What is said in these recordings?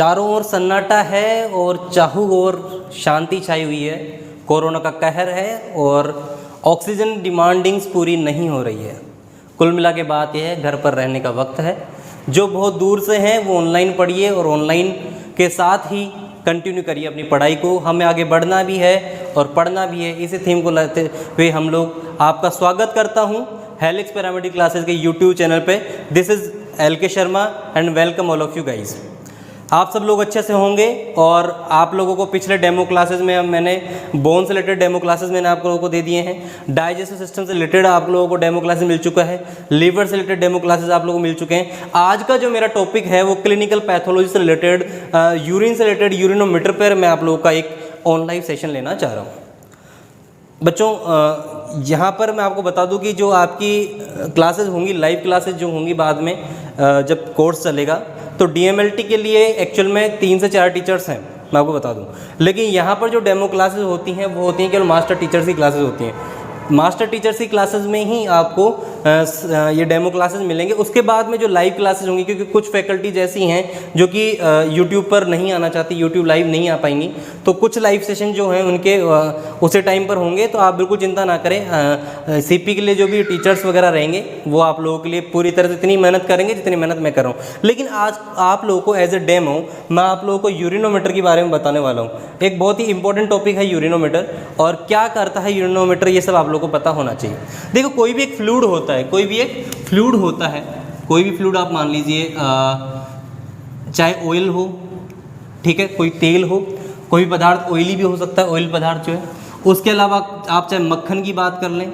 चारों ओर सन्नाटा है और चाहू ओर शांति छाई हुई है। कोरोना का कहर है और ऑक्सीजन डिमांडिंग्स पूरी नहीं हो रही है। कुल मिला के बात यह है, घर पर रहने का वक्त है। जो बहुत दूर से हैं वो ऑनलाइन पढ़िए और ऑनलाइन के साथ ही कंटिन्यू करिए अपनी पढ़ाई को। हमें आगे बढ़ना भी है और पढ़ना भी है। इसी थीम को लेते हुए हम लोग आपका स्वागत करता हूं हेलिक्स पैरामेडिक क्लासेस के यूट्यूब चैनल पे। This is LK Sharma and welcome all of you guys. आप सब लोग अच्छे से होंगे और आप लोगों को पिछले डेमो क्लासेस में मैंने बोन से रिलेटेड डेमो क्लासेस मैंने आप लोगों को दे दिए हैं। डाइजेस्टिव सिस्टम से रिलेटेड आप लोगों को डेमो क्लासेस मिल चुका है। लीवर से रिलेटेड डेमो क्लासेस आप लोगों को मिल चुके हैं। आज का जो मेरा टॉपिक है वो क्लिनिकल पैथोलॉजी से रिलेटेड, यूरिन से रिलेटेड, यूरिनोमीटर पर मैं आप लोगों का एक ऑनलाइन सेशन लेना चाह रहा हूँ। बच्चों यहाँ पर मैं आपको बता दूं कि जो आपकी क्लासेस होंगी, लाइव क्लासेस जो होंगी बाद में जब कोर्स चलेगा, तो DMLT के लिए एक्चुअल में 3 से 4 टीचर्स हैं, मैं आपको बता दूं। लेकिन यहाँ पर जो डेमो क्लासेस होती हैं वो होती हैं केवल मास्टर टीचर्स की क्लासेस होती हैं। मास्टर टीचर्स की क्लासेस में ही आपको ये डेमो क्लासेस मिलेंगे। उसके बाद में जो लाइव क्लासेस होंगी, क्योंकि कुछ फैकल्टीज ऐसी हैं जो कि यूट्यूब पर नहीं आना चाहती, यूट्यूब लाइव नहीं आ पाएंगी, तो कुछ लाइव सेशन जो हैं उनके उसी टाइम पर होंगे। तो आप बिल्कुल चिंता ना करें। CP के लिए जो भी टीचर्स वगैरह रहेंगे वो आप लोगों के लिए पूरी तरह से इतनी मेहनत करेंगे जितनी मेहनत मैं कर रहा हूँ। लेकिन आज आप लोगों को एज ए डेमो मैं आप लोगों को यूरिनोमीटर के बारे में बताने वाला हूँ। एक बहुत ही इंपॉर्टेंट टॉपिक है यूरिनोमीटर, और क्या करता है यूरिनोमीटर ये सब आप लोगों को पता होना चाहिए। देखो, कोई भी एक फ्लूइड होता है, कोई भी एक फ्लूइड होता है, कोई भी फ्लूइड आप मान लीजिए, चाहे ऑयल हो, ठीक है, कोई तेल हो, कोई पदार्थ ऑयली भी हो सकता है, ऑयल पदार्थ जो है। उसके अलावा आप चाहे मक्खन की बात कर लें,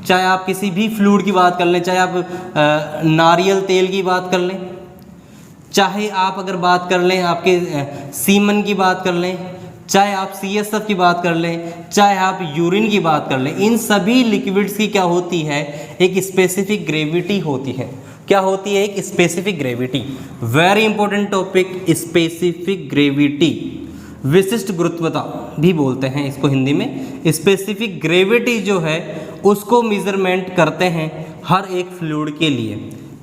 चाहे आप किसी भी फ्लूइड की बात कर लें, चाहे आप नारियल तेल की बात कर लें, चाहे आप अगर बात कर लें आपके सीमन की बात कर लें, चाहे आप CSF की बात कर लें, चाहे आप यूरिन की बात कर लें, इन सभी लिक्विड्स की क्या होती है, एक स्पेसिफिक ग्रेविटी होती है। क्या होती है? एक specific gravity. Very important topic, specific gravity, विशिष्ट गुरुत्वता भी बोलते हैं इसको हिंदी में। स्पेसिफिक ग्रेविटी जो है उसको मेजरमेंट करते हैं हर एक फ्लूइड के लिए।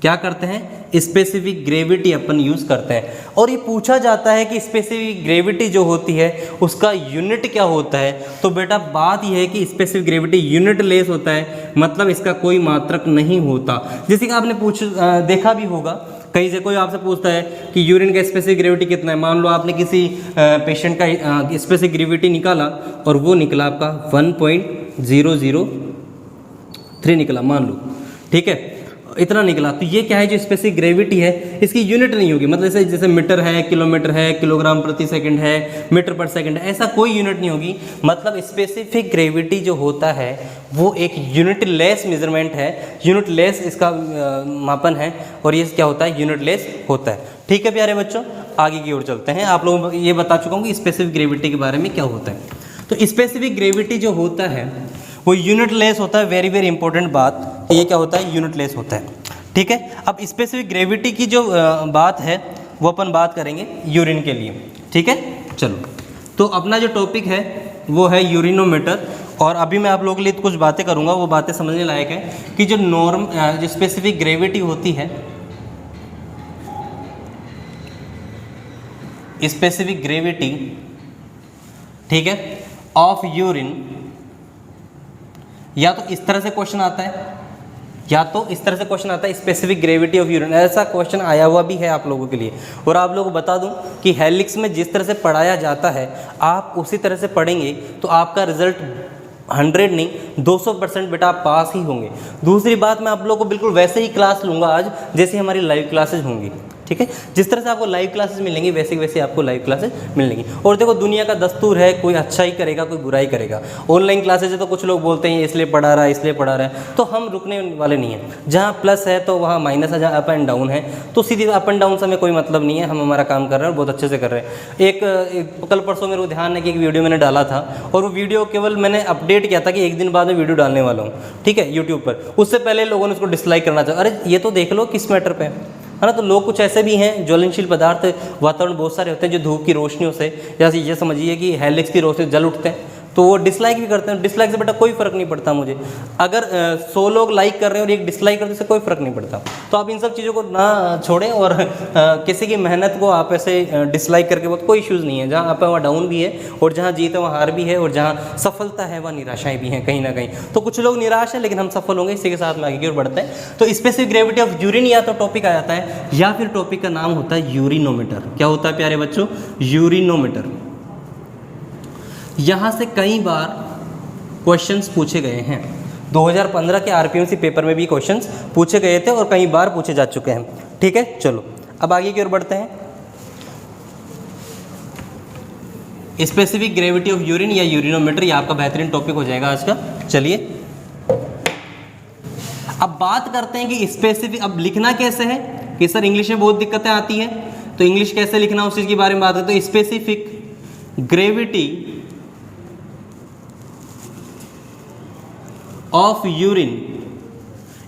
क्या करते हैं? स्पेसिफिक ग्रेविटी अपन यूज़ करते हैं। और ये पूछा जाता है कि स्पेसिफिक ग्रेविटी जो होती है उसका यूनिट क्या होता है। तो बेटा बात यह है कि स्पेसिफिक ग्रेविटी यूनिट लेस होता है, मतलब इसका कोई मात्रक नहीं होता। जैसे कि आपने देखा भी होगा, कहीं से कोई आपसे पूछता है कि यूरिन का स्पेसिफिक ग्रेविटी कितना है। मान लो आपने किसी पेशेंट का स्पेसिफिक ग्रेविटी निकाला और वो निकला आपका 1.003 निकला, मान लो, ठीक है, इतना निकला। तो ये क्या है, जो स्पेसिफिक ग्रेविटी है इसकी यूनिट नहीं होगी। मतलब जैसे मीटर है, किलोमीटर है, किलोग्राम प्रति सेकंड है, मीटर पर सेकंड है, ऐसा कोई यूनिट नहीं होगी। मतलब स्पेसिफिक ग्रेविटी जो होता है वो एक यूनिट लेस मेजरमेंट है, यूनिट लेस इसका मापन है, और ये क्या होता है, यूनिट लेस होता है। ठीक है प्यारे बच्चों, आगे की ओर चलते हैं। आप लोगों को ये बता चुका हूँ कि स्पेसिफिक ग्रेविटी के बारे में क्या होता है। तो स्पेसिफिक ग्रेविटी जो होता है वो यूनिट लेस होता है। वेरी वेरी इंपॉर्टेंट बात, ये क्या होता है, यूनिट लेस होता है। ठीक है, अब स्पेसिफिक ग्रेविटी की जो बात है वो अपन बात करेंगे यूरिन के लिए। ठीक है, चलो, तो अपना जो टॉपिक है वो है यूरिनोमीटर। और अभी मैं आप लोगों के लिए कुछ बातें करूंगा, वो बातें समझने लायक है कि जो जो स्पेसिफिक ग्रेविटी होती है, स्पेसिफिक ग्रेविटी, ठीक है, ऑफ यूरिन, या तो इस तरह से क्वेश्चन आता है, या तो इस तरह से क्वेश्चन आता है, स्पेसिफिक ग्रेविटी ऑफ यूरिन। ऐसा क्वेश्चन आया हुआ भी है आप लोगों के लिए। और आप लोगों को बता दूं कि हेलिक्स में जिस तरह से पढ़ाया जाता है आप उसी तरह से पढ़ेंगे तो आपका रिजल्ट 100 नहीं 200% बेटा आप पास ही होंगे। दूसरी बात, मैं आप लोगों को बिल्कुल वैसे ही क्लास लूँगा आज जैसे हमारी लाइव क्लासेज होंगी। ठीक है, जिस तरह से आपको लाइव क्लासेस मिलेंगी वैसे वैसे आपको लाइव क्लासेस मिलेंगी। और देखो, दुनिया का दस्तूर है, कोई अच्छा ही करेगा, कोई बुरा ही करेगा। ऑनलाइन क्लासेज है तो कुछ लोग बोलते हैं इसलिए पढ़ा रहा है, इसलिए पढ़ा रहा है, तो हम रुकने वाले नहीं हैं। जहाँ प्लस है तो वहाँ माइनस है, जहाँ अप एंड डाउन है तो सीधी अप एंड डाउन से हमें कोई मतलब नहीं है। हम हमारा काम कर रहे हैं, बहुत अच्छे से कर रहे हैं। एक कल परसों मेरे को ध्यान है कि एक वीडियो मैंने डाला था, और वो वीडियो केवल मैंने अपडेट किया था कि एक दिन बाद में वीडियो डालने वाला हूँ, ठीक है, यूट्यूब पर। उससे पहले लोगों ने उसको डिसलाइक करना चाहा, अरे ये तो देख लो किस मैटर पर है ना। तो लोग कुछ ऐसे भी हैं, ज्वलनशील पदार्थ वातावरण बहुत सारे होते हैं जो धूप की रोशनियों से, जैसे ये समझिए कि हेलिक्स की रोशनी जल उठते हैं, तो वो डिसलाइक भी करते हैं। डिसलाइक से बेटा कोई फ़र्क नहीं पड़ता मुझे, अगर 100 लोग लाइक कर रहे हैं और एक डिसलाइक करते हैं उससे कोई फ़र्क नहीं पड़ता। तो आप इन सब चीज़ों को ना छोड़ें और किसी की मेहनत को आप ऐसे डिसलाइक करके बहुत कोई इश्यूज़ नहीं है। जहाँ आप वहाँ डाउन भी है और जहाँ जीत है वहाँ हार भी है और जहाँ सफलता है वहाँ निराशाएँ भी हैं कहीं ना कहीं। तो कुछ लोग निराश हैं लेकिन हम सफल होंगे, इसी के साथ में आगे की ओर बढ़ते हैं। तो स्पेसिफिक ग्रेविटी ऑफ यूरिन या तो टॉपिक आ जाता है या फिर टॉपिक का नाम होता है यूरिनोमीटर। क्या होता है प्यारे बच्चों? यूरिनोमीटर। यहाँ से कई बार क्वेश्चंस पूछे गए हैं। 2015 के आरपीएमसी पेपर में भी क्वेश्चंस पूछे गए थे और कई बार पूछे जा चुके हैं। ठीक है, चलो अब आगे की ओर बढ़ते हैं। स्पेसिफिक ग्रेविटी ऑफ यूरिन या यूरिनोमीटर, ये आपका बेहतरीन टॉपिक हो जाएगा आज का। चलिए अब बात करते हैं कि स्पेसिफिक, अब लिखना कैसे है कि सर इंग्लिश में बहुत दिक्कतें आती हैं, तो इंग्लिश कैसे लिखना उस चीज़ के बारे में बात करते हैं। तो स्पेसिफिक ग्रेविटी ऑफ यूरिन,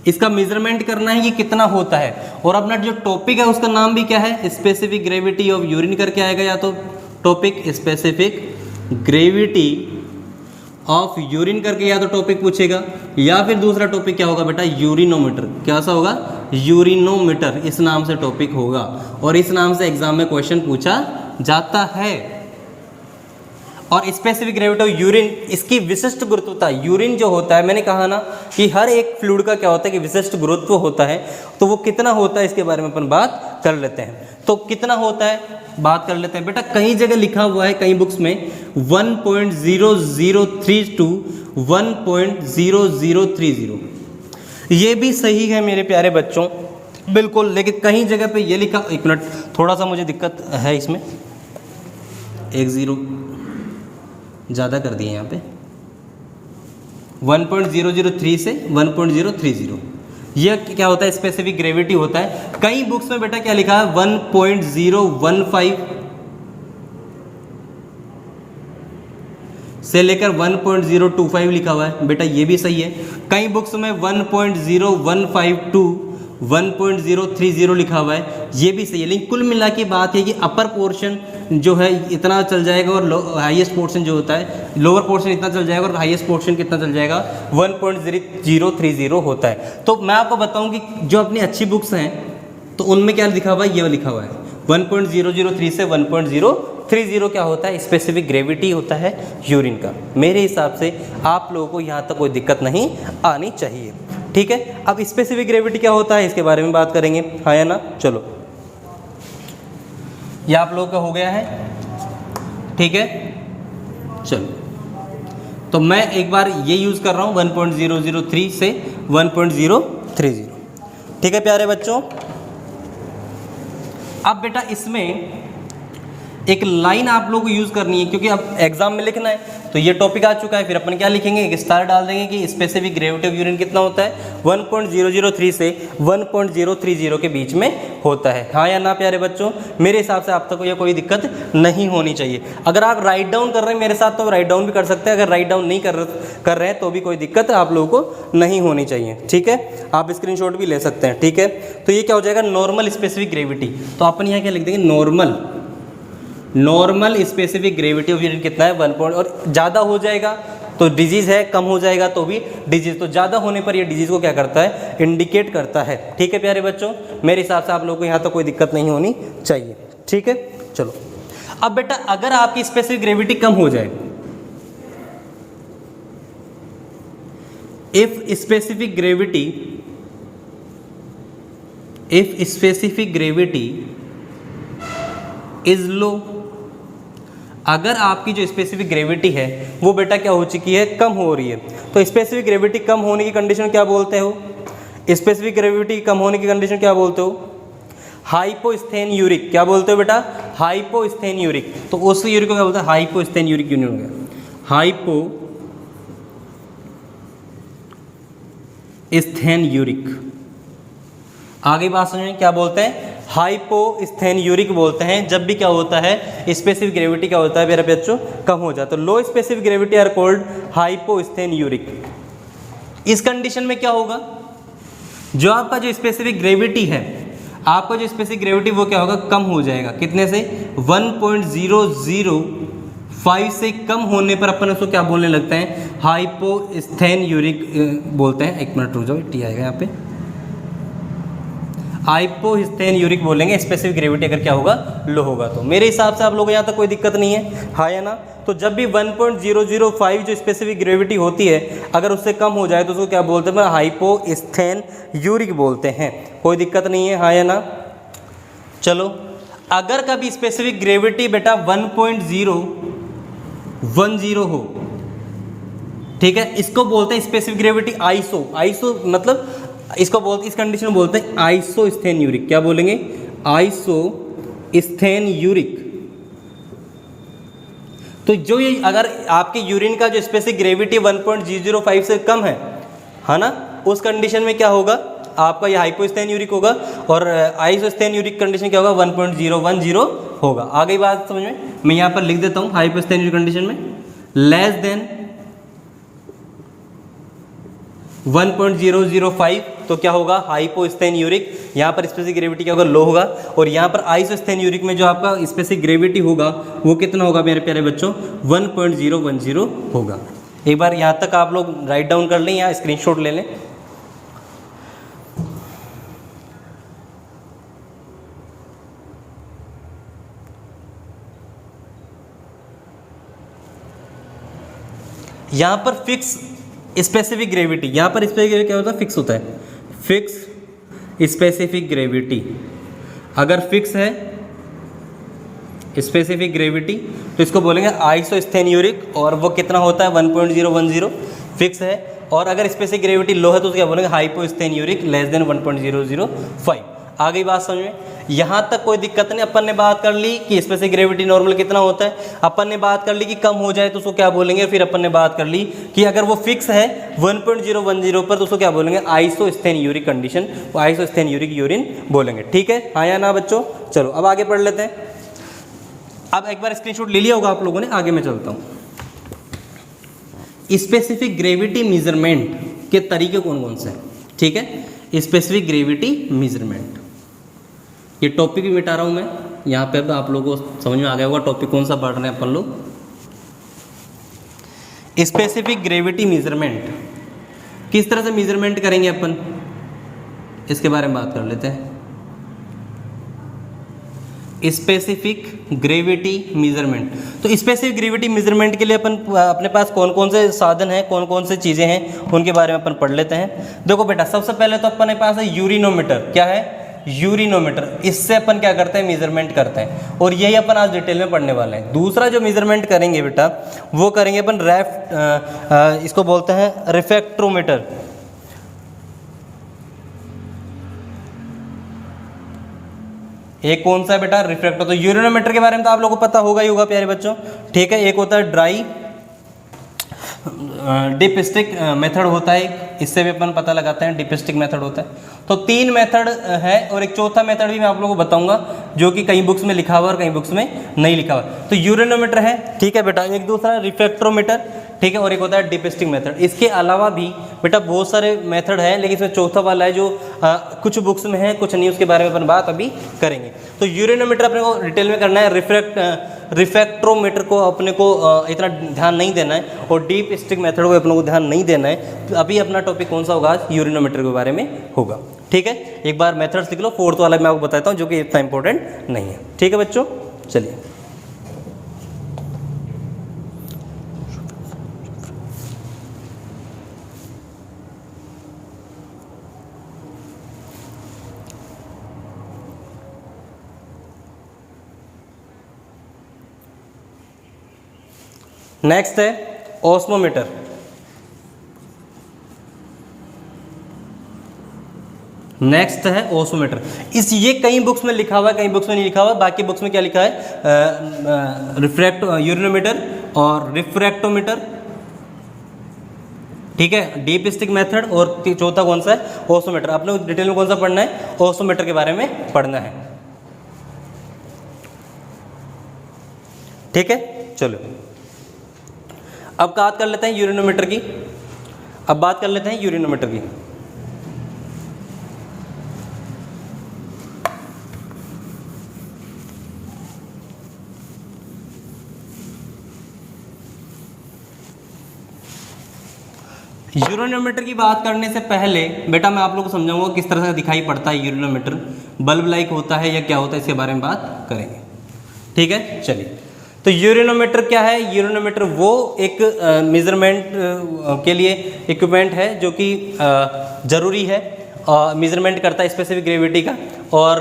इसका मेजरमेंट करना है कि कितना होता है, और अपना जो टॉपिक है उसका नाम भी क्या है? स्पेसिफिक ग्रेविटी ऑफ यूरिन करके आएगा, या तो topic specific gravity of urine करके या तो टॉपिक पूछेगा, या फिर दूसरा टॉपिक क्या होगा बेटा? यूरिनोमीटर। क्या सा होगा? यूरिनोमीटर, इस नाम से टॉपिक होगा और इस नाम से एग्जाम में क्वेश्चन पूछा जाता है। और स्पेसिफिक ग्रेविटी ऑफ यूरिन, इसकी विशिष्ट गुरुत्वता, यूरिन जो होता है, मैंने कहा ना कि हर एक फ्लूइड का क्या होता है कि विशिष्ट गुरुत्व होता है, तो वो कितना होता है इसके बारे में अपन बात कर लेते हैं। तो कितना होता है बात कर लेते हैं बेटा। कई जगह लिखा हुआ है, कई बुक्स में 1.0032 to 1.0030, ये भी सही है मेरे प्यारे बच्चों, बिल्कुल, लेकिन कहीं जगह पे ये लिखा, एक मिनट थोड़ा सा मुझे दिक्कत है इसमें, एक ज़ीरो ज़्यादा कर दिए यहाँ पे, 1.003 से 1.030, यह क्या होता है? स्पेसिफिक ग्रेविटी होता है। कई बुक्स में बेटा क्या लिखा है? 1.015 से लेकर 1.025 लिखा हुआ है बेटा, ये भी सही है। कई बुक्स में 1.015 to 1.030 लिखा हुआ है, ये भी सही है। लेकिन कुल मिला के बात है कि अपर पोर्शन जो है इतना चल जाएगा और हाईएस्ट पोर्शन जो होता है, लोअर पोर्शन इतना चल जाएगा और हाईएस्ट पोर्शन कितना चल जाएगा? 1.030 होता है। तो मैं आपको बताऊं कि जो अपनी अच्छी बुक्स हैं तो उनमें क्या लिखा हुआ है? ये लिखा हुआ है 1.003 से 1.030 क्या होता है? स्पेसिफिक ग्रेविटी होता है यूरिन का। मेरे हिसाब से आप लोगों को यहाँ तक कोई दिक्कत नहीं आनी चाहिए। ठीक है, अब स्पेसिफिक ग्रेविटी क्या होता है इसके बारे में बात करेंगे, हाँ या ना? चलो, ये आप लोगों का हो गया है। ठीक है, चलो, तो मैं एक बार ये यूज़ कर रहा हूँ 1.003 से 1.030। ठीक है प्यारे बच्चों, अब बेटा इसमें एक लाइन आप लोगों को यूज़ करनी है, क्योंकि अब एग्जाम में लिखना है। तो ये टॉपिक आ चुका है, फिर अपन क्या लिखेंगे? एक स्टार डाल देंगे कि स्पेसिफिक ग्रेविटी ऑफ यूरिन कितना होता है? 1.003 से 1.030 के बीच में होता है, हाँ या ना प्यारे बच्चों? मेरे हिसाब से आप तक ये कोई दिक्कत नहीं होनी चाहिए। अगर आप राइट डाउन कर रहे हैं मेरे साथ तो राइट डाउन भी कर सकते हैं, अगर राइट डाउन नहीं कर रहे हैं तो भी कोई दिक्कत आप लोगों को नहीं होनी चाहिए। ठीक है, आप स्क्रीनशॉट भी ले सकते हैं। ठीक है, तो ये क्या हो जाएगा? Normal specific gravity. तो अपन यहाँ क्या लिख देंगे? Normal specific gravity of urine कितना है? 1 और ज़्यादा हो जाएगा तो डिजीज़ है, कम हो जाएगा तो भी डिजीज़। तो ज़्यादा होने पर ये डिजीज़ को क्या करता है? इंडिकेट करता है। ठीक है प्यारे बच्चों, मेरे हिसाब से आप लोगों को यहाँ तो कोई दिक्कत नहीं होनी चाहिए। ठीक है, चलो, अब बेटा अगर आपकी स्पेसिफिक ग्रेविटी कम हो जाए, if specific gravity is low, अगर आपकी जो स्पेसिफिक ग्रेविटी है वो बेटा क्या हो चुकी है? कम हो रही है। तो स्पेसिफिक ग्रेविटी कम होने की कंडीशन क्या बोलते हो? स्पेसिफिक ग्रेविटी कम होने की कंडीशन क्या बोलते हो? हाइपोस्थेन्यूरिक। क्या बोलते हो बेटा? हाइपोस्थेन्यूरिक। तो उस यूरिक को क्या बोलते हैं? हाइपोस्थेन्यूरिक यूनियन हो गया, हाइपोस्थेन्यूरिक। आगे बात समझें, क्या बोलते हैं? हाइपोस्थेन्यूरिक बोलते हैं जब भी क्या होता है? स्पेसिफिक ग्रेविटी क्या होता है मेरे बच्चों? कम हो जाता है। तो low specific gravity are called hyposthenuric. इस कंडीशन में क्या होगा? जो आपका जो स्पेसिफिक ग्रेविटी है, आपका जो स्पेसिफिक ग्रेविटी वो क्या होगा? कम हो जाएगा। कितने से? 5 से कम होने पर अपन उसको क्या बोलने लगते हैं, हाइपोस्थेन्यूरिक बोलते हैं। एक मिनट रुक जाओ, टी आएगा यहाँ पे, हाइपोस्थेन्यूरिक बोलेंगे स्पेसिफिक ग्रेविटी अगर क्या होगा, लो होगा। तो मेरे हिसाब से आप लोगों को यहाँ तक कोई दिक्कत नहीं है, हाँ या ना। तो जब भी 1.005 जो स्पेसिफिक ग्रेविटी होती है अगर उससे कम हो जाए तो उसको क्या बोलते हैं, हाइपोस्थेन्यूरिक बोलते हैं। कोई दिक्कत नहीं है, हाँ या ना। चलो, अगर कभी स्पेसिफिक ग्रेविटी बेटा 1.010 हो, ठीक है, इसको बोलते हैं स्पेसिफिक ग्रेविटी आइसो। आइसो मतलब इसको बोलते, इस कंडीशन में बोलते हैं आइसोस्थेन्यूरिक। क्या बोलेंगे, आइसोस्थेन्यूरिक। तो जो ये अगर आपके यूरिन का जो स्पेसिफिक ग्रेविटी 1.005 से कम है ना, उस कंडीशन में क्या होगा आपका, ये हाइपोस्थेन्यूरिक होगा। और आइसोस्थेन्यूरिक कंडीशन क्या होगा, 1.010 होगा। आ गई बात समझ में। मैं यहाँ पर लिख देता हूँ हाइपोस्थेन्यूरिक कंडीशन में लेस देन 1.005 तो क्या होगा, हाइपोस्थेन्यूरिक। यहाँ पर स्पेसिफिक ग्रेविटी क्या होगा, लो होगा। और यहाँ पर आइसोस्थेन्यूरिक में जो आपका स्पेसिफिक ग्रेविटी होगा वो कितना होगा मेरे प्यारे बच्चों, 1.010 होगा। एक बार यहाँ तक आप लोग राइट डाउन कर लें, यहाँ स्क्रीनशॉट ले लें। यहाँ पर फिक्स स्पेसिफिक ग्रेविटी, यहाँ पर स्पेसिफिक ग्रेविटी क्या होता है, फिक्स होता है। फिक्स स्पेसिफिक ग्रेविटी, अगर फिक्स है स्पेसिफिक ग्रेविटी तो इसको बोलेंगे आइसोस्थेन्यूरिक, और वो कितना होता है 1.010 फिक्स है। और अगर स्पेसिफिक ग्रेविटी लो है तो क्या बोलेंगे, हाइपोस्थेन्यूरिक लेस देन 1.005। आ गई बात समझ में। यहाँ तक कोई दिक्कत नहीं। अपन ने बात कर ली कि स्पेसिफिक ग्रेविटी नॉर्मल कितना होता है, अपन ने बात कर ली कि कम हो जाए तो उसको क्या बोलेंगे, फिर अपन ने बात कर ली कि अगर वो फिक्स है 1.010 पर तो उसको क्या बोलेंगे, आइसोस्थेन्यूरिक कंडीशन, वो आइसोस्थेन्यूरिक यूरिन बोलेंगे। ठीक है, हाँ या ना बच्चों। चलो अब आगे पढ़ लेते हैं। अब एक बार स्क्रीनशॉट ले लिया होगा आप लोगों ने, आगे मैं चलता हूँ। स्पेसिफिक ग्रेविटी मेजरमेंट के तरीके कौन कौन से हैं, ठीक है। स्पेसिफिक ग्रेविटी मेजरमेंट, ये टॉपिक भी मिटा रहा हूँ मैं यहाँ पे। अब आप लोगों को समझ में आ गया होगा टॉपिक कौन सा पढ़ रहे हैं अपन लोग। स्पेसिफिक ग्रेविटी मेजरमेंट किस तरह से मेजरमेंट करेंगे अपन, इसके बारे में बात कर लेते हैं। स्पेसिफिक ग्रेविटी मेजरमेंट, तो स्पेसिफिक ग्रेविटी मेजरमेंट के लिए अपन अपने पास कौन कौन से साधन हैं, कौन कौन से चीज़ें हैं, उनके बारे में अपन पढ़ लेते हैं। देखो बेटा, सबसे पहले तो अपने पास है यूरिनोमीटर। क्या है, यूरिनोमीटर। इससे अपन क्या करते हैं, मेजरमेंट करते हैं, और यही अपन आज डिटेल में पढ़ने वाले हैं। दूसरा जो मेजरमेंट करेंगे बेटा वो करेंगे अपन इसको बोलते हैं रिफ्रैक्टोमीटर। एक कौन सा है बेटा, रिफ्रैक्टर। तो यूरिनोमीटर के बारे में तो आप लोगों को पता होगा ही होगा प्यारे बच्चों, ठीक है। एक होता है ड्राई डिपस्टिक मेथड होता है, इससे भी अपन पता लगाते हैं, डिपस्टिक मेथड होता है। तो 3 मेथड है, और एक चौथा मेथड भी मैं आप लोगों को बताऊंगा जो कि कई बुक्स में लिखा हुआ और कई बुक्स में नहीं लिखा हुआ। तो यूरिनोमीटर है, ठीक है बेटा। एक दूसरा रिफ्रैक्टोमीटर, ठीक है, और एक होता है डिपस्टिक मेथड। इसके अलावा भी बेटा बहुत सारे मेथड है, लेकिन इसमें चौथा वाला है जो कुछ बुक्स में है कुछ नहीं, उसके बारे में अपन बात अभी करेंगे। तो यूरिनोमीटर अपने को डिटेल में करना है, रिफ्रैक्टोमीटर को अपने को इतना ध्यान नहीं देना है, और डीप स्टिक मेथड को अपने को ध्यान नहीं देना है। तो अभी अपना टॉपिक कौन सा होगा, यूरिनोमीटर के बारे में होगा, ठीक है। एक बार मेथड्स लिख लो, 4th वाला मैं आपको बताता हूँ जो कि इतना इंपॉर्टेंट नहीं है, ठीक है बच्चों। चलिए नेक्स्ट है ओस्मोमीटर। नेक्स्ट है ओस्मोमीटर। ये कई बुक्स में लिखा हुआ है, कई बुक्स में नहीं लिखा हुआ। बाकी बुक्स में क्या लिखा है, यूरिनोमीटर और रिफ्रैक्टोमीटर, ठीक है, डीप स्टिक मेथड, और चौथा कौन सा है, ओस्मोमीटर। आपने डिटेल में कौन सा पढ़ना है, ओस्मोमीटर के बारे में पढ़ना है, ठीक है। चलो अब बात कर लेते हैं यूरिनोमीटर की। अब बात कर लेते हैं यूरिनोमीटर की। यूरेनोमीटर की बात करने से पहले बेटा मैं आप लोगों को समझाऊंगा किस तरह से दिखाई पड़ता है यूरेनोमीटर, बल्ब लाइक होता है या क्या होता है, इसके बारे में बात करेंगे। ठीक है, चलिए। तो यूरेनोमीटर क्या है? यूरेनोमीटर वो एक मेज़रमेंट के लिए इक्विपमेंट है जो कि ज़रूरी है, मेज़रमेंट करता है स्पेसिफिक ग्रेविटी का, और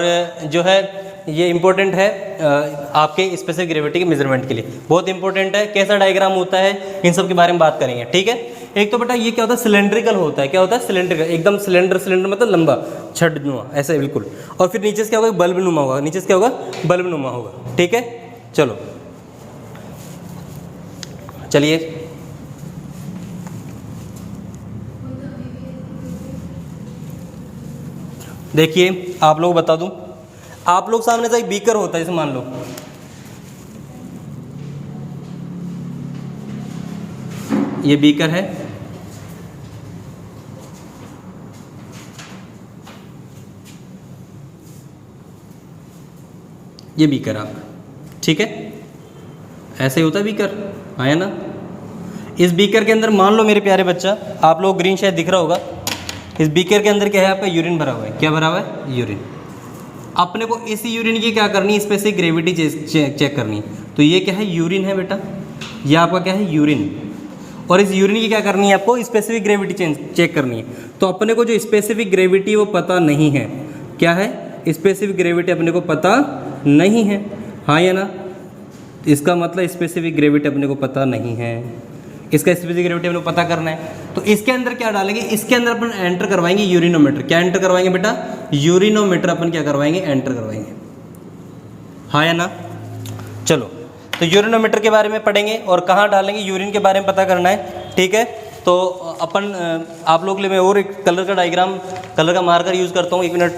जो है ये इम्पोर्टेंट है आपके स्पेसिफिक ग्रेविटी के मेजरमेंट के लिए, बहुत इंपॉर्टेंट है। कैसा डायग्राम होता है, इन सब के बारे में बात करेंगे। ठीक है, एक तो बेटा ये क्या होता है, सिलेंड्रिकल होता है। क्या होता है? सिलेंड्रिकल, एकदम सिलेंडर मतलब लंबा छड़नुमा ऐसे बिल्कुल, और फिर नीचे से क्या होगा, बल्ब नुमा होगा, नीचे से क्या होगा, बल्ब नुमा होगा। ठीक है, चलो चलिए। देखिए आप लोग बता दूं, आप लोग सामने से एक बीकर होता है, जैसे मान लो ये बीकर है, ये बीकर आपका, ठीक है, ऐसे ही होता है बीकर, आया ना। इस बीकर के अंदर मान लो मेरे प्यारे बच्चा, आप लोग ग्रीन शायद दिख रहा होगा, इस बीकर के अंदर क्या है आपका, यूरिन भरा हुआ है। क्या भरा हुआ है? यूरिन। अपने को इस यूरिन की क्या करनी है, स्पेसिफिक ग्रेविटी चेक करनी है। तो ये क्या है, यूरिन है बेटा, ये आपका क्या है, यूरिन। और इस यूरिन की क्या करनी है आपको, स्पेसिफिक ग्रेविटी चेक करनी है। तो अपने को जो स्पेसिफिक ग्रेविटी वो पता नहीं है, क्या है, स्पेसिफिक ग्रेविटी अपने को पता नहीं है, हाँ या ना। इसका मतलब स्पेसिफिक ग्रेविटी अपने को पता नहीं है, इसका स्पेसिफिक ग्रेविटी अपने को पता करना है। तो इसके अंदर क्या डालेंगे, इसके अंदर अपन एंटर करवाएंगे यूरिनोमीटर। क्या एंटर करवाएंगे बेटा, यूरिनोमीटर अपन क्या करवाएंगे, एंटर करवाएंगे, हाँ या ना। चलो, तो यूरिनोमीटर के बारे में पढ़ेंगे और कहाँ डालेंगे, यूरिन के बारे में पता करना है। ठीक है, तो अपन आप लोग के लिए मैं और एक कलर का डायग्राम, कलर का मार्कर यूज़ करता हूँ, 1 मिनट।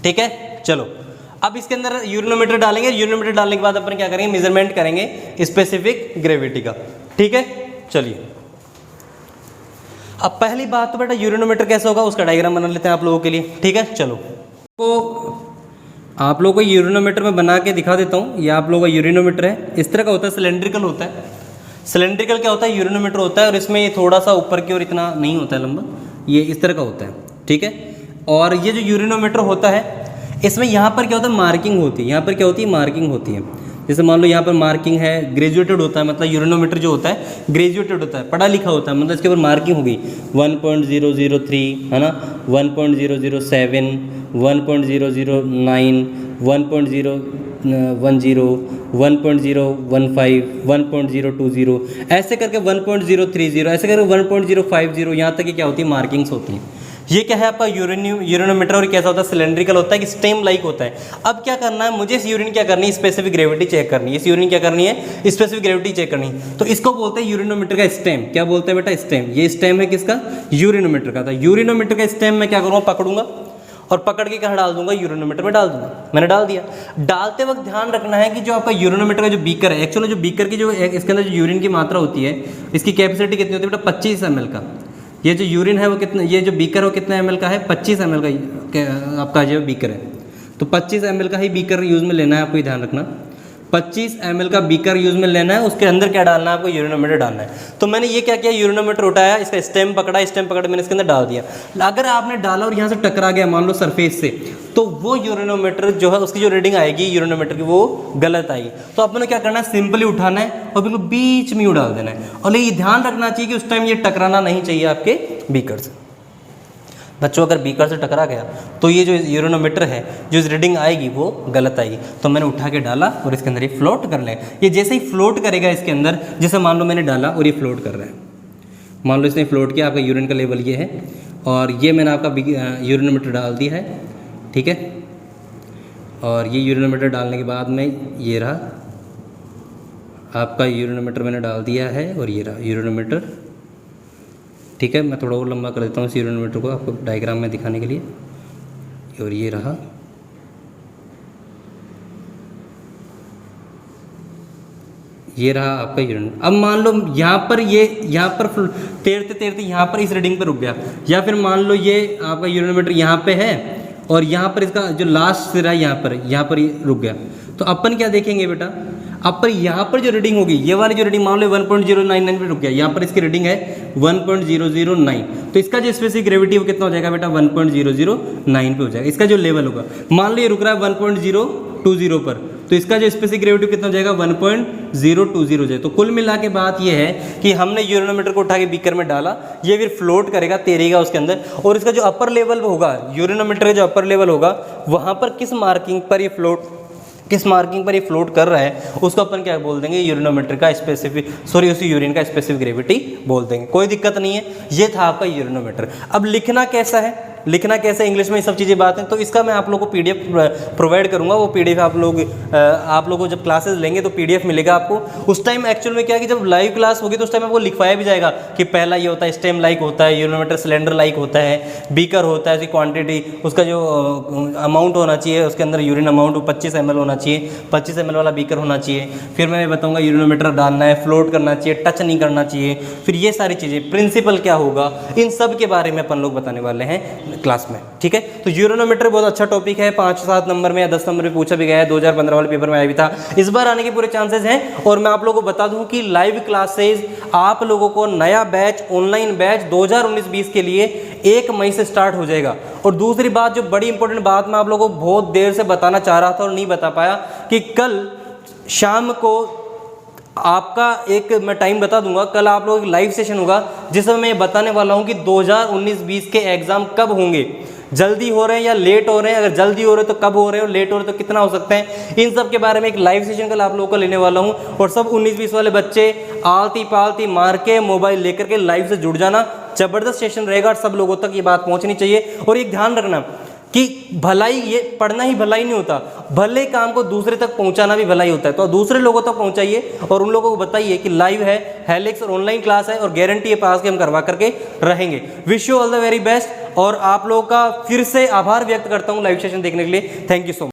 ठीक है, चलो अब इसके अंदर यूरिनोमीटर डालेंगे। यूरिनोमीटर डालने के बाद अपन क्या करेंगे, मेजरमेंट करेंगे स्पेसिफिक ग्रेविटी का। ठीक है, चलिए। अब पहली बात तो बेटा यूरिनोमीटर कैसा होगा उसका डायग्राम बना लेते हैं आप लोगों के लिए। ठीक है, चलो, तो आप लोगों को यूरिनोमीटर में बना के दिखा देता हूँ। ये आप लोगों का यूरिनोमीटर है, इस तरह का होता है, सिलेंड्रिकल होता है। सिलेंड्रिकल क्या होता है, यूरिनोमीटर होता है, और इसमें ये थोड़ा सा ऊपर की ओर इतना नहीं होता है लंबा, ये इस तरह का होता है। ठीक है, और ये जो यूरिनोमीटर होता है इसमें यहाँ पर क्या होता है, मार्किंग होती है। यहाँ पर क्या होती है, मार्किंग होती है। जैसे मान लो यहाँ पर मार्किंग है, ग्रेजुएटेड होता है, मतलब यूरिनोमीटर जो होता है ग्रेजुएटेड होता है, पढ़ा लिखा होता है, मतलब इसके ऊपर मार्किंग होगी 1.003 है ना, 1.007, 1.009, 1.010, 1.015, 1.020, ऐसे करके 1.030, ऐसे करके 1.050, यहाँ तक की क्या होती है, मार्किंग्स होती हैं। ये क्या है आपका यूरिनोमीटर, और कैसा होता है, सिलेंड्रिकल होता है, कि स्टेम लाइक होता है। अब क्या करना है मुझे, इस यूरिन क्या करनी है, स्पेसिफिक ग्रेविटी चेक करनी है। इस यूरिन क्या करनी है, स्पेसिफिक ग्रेविटी चेक करनी है। तो इसको बोलते हैं यूरिनोमीटर का स्टेम। क्या बोलते हैं बेटा, स्टेम। ये स्टेम है किसका, यूरिनोमीटर का। था यूरिनोमीटर का स्टेम मैं क्या करूँगा, पकड़ूंगा और पकड़ के कहाँ डाल दूंगा, यूरिनोमीटर में डाल दूंगा। मैंने डाल दिया। डालते वक्त ध्यान रखना है कि जो आपका यूरिनोमीटर का जो बीकर है, एक्चुअली जो बीकर की जो इसके अंदर जो यूरिन की मात्रा होती है, इसकी कैपेसिटी कितनी होती है बेटा, 25 ml का। ये जो यूरिन है वो कितना, ये जो बीकर है वो कितना ml का है, 25 ml का आपका जो बीकर है। तो 25 ml का ही बीकर यूज़ में लेना है, आपको ध्यान रखना। 25 ml का बीकर यूज़ में लेना है, उसके अंदर क्या डालना है आपको, यूरिनोमीटर डालना है। तो मैंने ये क्या किया, यूरिनोमीटर उठाया, इसका स्टेम पकड़ा, स्टेम पकड़ मैंने इसके अंदर डाल दिया। अगर आपने डाला और यहाँ से टकरा गया मान लो सरफेस से, तो वो यूरिनोमीटर जो है उसकी जो रीडिंग आएगी यूरिनोमीटर की वो गलत आएगी। तो अपन ने क्या करना है, सिंपली उठाना है और बिल्कुल बीच में डाल देना है। और ये ध्यान रखना चाहिए कि उस टाइम ये टकराना नहीं चाहिए आपके बीकर से। बच्चों अगर बीकर से टकरा गया तो ये जो यूरिनोमीटर है जो इस रीडिंग आएगी वो गलत आएगी। तो मैंने उठा के डाला और इसके अंदर ये फ्लोट कर ले। ये जैसे ही फ्लोट करेगा इसके अंदर, जैसे मान लो मैंने डाला और ये फ्लोट कर रहा है, मान लो इसने फ्लोट किया, आपका यूरिन का लेवल ये है और ये मैंने आपका यूरिनोमीटर डाल दिया है। ठीक है, और ये यूरिनोमीटर डालने के बाद में ये रहा आपका यूरिनोमीटर मैंने डाल दिया है और ये रहा यूरिनोमीटर। ठीक है, मैं थोड़ा और लंबा कर देता हूँ इस यूरिनोमीटर को आपको डायग्राम में दिखाने के लिए। और ये रहा, ये रहा आपका यूरिन। अब मान लो यहाँ पर तैरते तैरते यहाँ पर इस रीडिंग पर रुक गया, या फिर मान लो ये आपका यूरिनोमीटर यहाँ पे है और यहाँ पर इसका जो लास्ट सिरा है यहाँ पर ये रुक गया। तो अपन क्या देखेंगे बेटा, अब पर यहाँ पर जो रीडिंग होगी, ये वाली जो रीडिंग मान लो 1.099 पे रुक गया, यहाँ पर इसकी रीडिंग है 1.009, तो इसका जो स्पेसिफिक ग्रेविटी वो कितना हो जाएगा बेटा 1.009 पे हो जाएगा। इसका जो लेवल होगा, मान लो ये रुक रहा है 1.020 पर, तो इसका जो स्पेसिफिक ग्रेविटी कितना हो जाएगा 1.020 हो जाए। तो कुल मिला के बात ये है कि हमने यूरेनोमीटर को उठा के बीकर में डाला, ये फिर फ्लोट करेगा, तैरेगा उसके अंदर, और इसका जो अपर लेवल होगा, यूरेनोमीटर का जो अपर लेवल होगा, वहाँ पर किस मार्किंग पर ये फ्लोट कर रहा है, उसको अपन क्या बोल देंगे, यूरेनोमीटर का उसी यूरिन का स्पेसिफिक ग्रेविटी बोल देंगे। कोई दिक्कत नहीं है, ये था आपका यूरेनोमीटर। अब लिखना कैसा है, इंग्लिश में ये सब चीज़ें बात हैं, तो इसका मैं आप लोगों को पीडीएफ प्रोवाइड करूंगा। वो पीडीएफ आप लोगों को जब क्लासेस लेंगे तो पीडीएफ मिलेगा आपको। उस टाइम एक्चुअल में क्या है कि जब लाइव क्लास होगी तो उस टाइम आपको लिखवाया भी जाएगा कि पहला ये होता है स्टेम लाइक होता है, यूरोमीटर सिलेंडर लाइक होता है, बीकर होता है, उसकी क्वांटिटी, उसका जो अमाउंट होना चाहिए, उसके अंदर यूरिन अमाउंट 25 ml होना चाहिए, 25 ml वाला बीकर होना चाहिए। फिर मैं बताऊँगा यूरोमीटर डालना है, फ्लोट करना चाहिए, टच नहीं करना चाहिए, फिर ये सारी चीज़ें, प्रिंसिपल क्या होगा, इन सब के बारे में अपन लोग बताने वाले हैं क्लास में, ठीक है। तो यूरेनोमीटर बहुत अच्छा टॉपिक है, 5-7 नंबर में या 10 नंबर में पूछा भी गया है, 2015 वाले पेपर में आया भी था, इस बार आने के पूरे चांसेस हैं। और मैं आप लोगों को बता दूं कि लाइव क्लासेस आप लोगों को नया बैच, ऑनलाइन बैच 2019-20 के लिए 1 मई से स्टार्ट हो जाएगा। और दूसरी बात, जो बड़ी इंपॉर्टेंट बात मैं आप लोगों को बहुत देर से बताना चाह रहा था और नहीं बता पाया, कि कल शाम को आपका एक मैं टाइम बता दूंगा, कल आप लोगों की लाइव सेशन होगा जिसमें मैं बताने वाला हूं कि 2019-20 के एग्जाम कब होंगे, जल्दी हो रहे हैं या लेट हो रहे हैं, अगर जल्दी हो रहे हैं तो कब हो रहे हैं, और लेट हो रहे हैं तो कितना हो सकते हैं, इन सब के बारे में एक लाइव सेशन कल आप लोगों को लेने वाला हूं। और सब 19-20 वाले बच्चे आलती पालती मार के मोबाइल लेकर के लाइव से जुड़ जाना, जबरदस्त सेशन रहेगा और सब लोगों तक ये बात पहुंचनी चाहिए। और एक ध्यान रखना कि भलाई, ये पढ़ना ही भलाई नहीं होता, भले काम को दूसरे तक पहुंचाना भी भलाई होता है। तो दूसरे लोगों तक पहुंचाइए और उन लोगों को बताइए कि लाइव है, हेलिक्स और ऑनलाइन क्लास है, और गारंटी है पास के हम करवा करके रहेंगे। Wish you all the very best, और आप लोगों का फिर से आभार व्यक्त करता हूं लाइव सेशन देखने के लिए। Thank you so much.